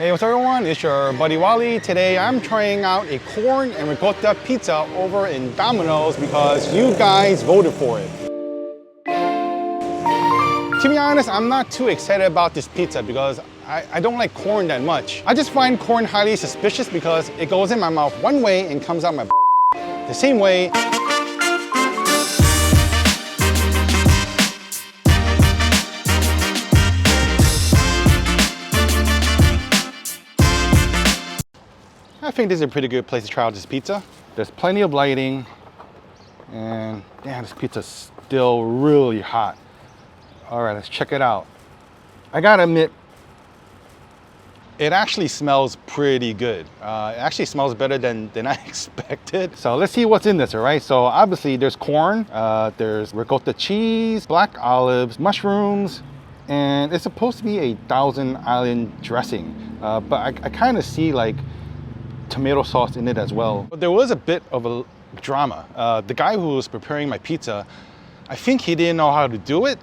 Hey, what's up everyone? It's your buddy Wally. Today I'm trying out a corn and ricotta pizza over in Domino's because you guys voted for it. To be honest, I'm not too excited about this pizza because I don't like corn that much. I just find corn highly suspicious because it goes in my mouth one way and comes out my the same way. I think this is a pretty good place to try out this pizza. There's plenty of lighting, and damn, this pizza's still really hot. All right, let's check it out. I gotta admit, it actually smells pretty good. It actually smells better than I expected. So let's see what's in this, all right? So obviously there's corn, there's ricotta cheese, black olives, mushrooms, and it's supposed to be a Thousand Island dressing. But I kind of see like tomato sauce in it as well. But there was a bit of a drama. The guy who was preparing my pizza, I think he didn't know how to do it.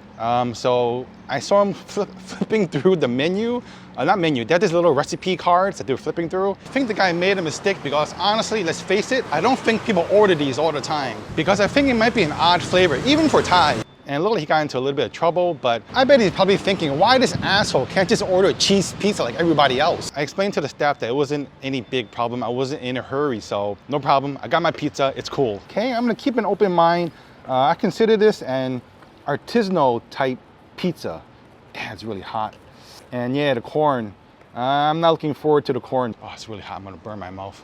So I saw him flipping through the menu. Not menu, they had these little recipe cards that they were flipping through. I think the guy made a mistake because honestly, let's face it, I don't think people order these all the time because I think it might be an odd flavor, even for Thai. And a little, he got into a little bit of trouble, but I bet he's probably thinking, why this asshole can't just order a cheese pizza like everybody else? I explained to the staff that it wasn't any big problem. I wasn't in a hurry, so no problem. I got my pizza, it's cool. Okay, I'm gonna keep an open mind. I consider this an artisanal type pizza. Damn, it's really hot. And yeah, the corn. I'm not looking forward to the corn. Oh, it's really hot, I'm gonna burn my mouth.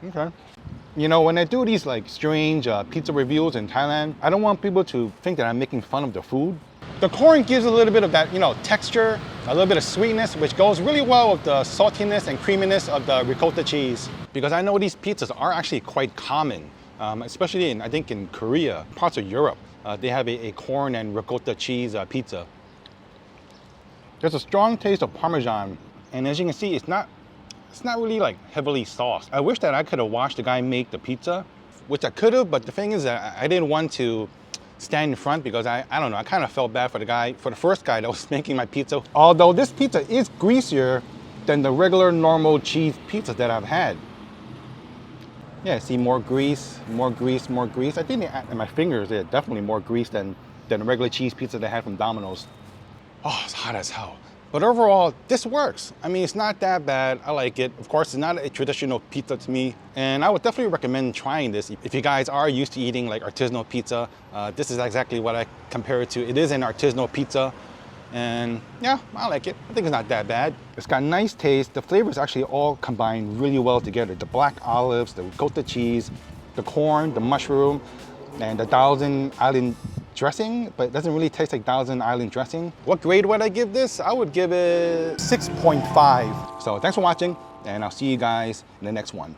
Okay. You know, when I do these like strange pizza reviews in Thailand, I don't want people to think that I'm making fun of the food. The corn gives a little bit of that, you know, texture, a little bit of sweetness, which goes really well with the saltiness and creaminess of the ricotta cheese. Because I know these pizzas are actually quite common, especially I think in Korea, parts of Europe. They have a corn and ricotta cheese pizza. There's a strong taste of Parmesan, and as you can see, it's not really like heavily sauced. I wish that I could have watched the guy make the pizza, which I could have, but the thing is that I didn't want to stand in front because I don't know, I kind of felt bad for the first guy that was making my pizza. Although this pizza is greasier than the regular normal cheese pizzas that I've had. Yeah, see, more grease, more grease, more grease. I think in my fingers, they're definitely more grease than the regular cheese pizza they had from Domino's. Oh, it's hot as hell. But overall, this works. I mean, it's not that bad. I like it. Of course, it's not a traditional pizza to me. And I would definitely recommend trying this. If you guys are used to eating like artisanal pizza, this is exactly what I compare it to. It is an artisanal pizza. And yeah, I like it. I think it's not that bad. It's got nice taste. The flavors actually all combine really well together. The black olives, the ricotta cheese, the corn, the mushroom, and the Thousand Island dressing, but it doesn't really taste like Thousand Island dressing. What grade would I give this? I would give it 6.5. So thanks for watching, and I'll see you guys in the next one.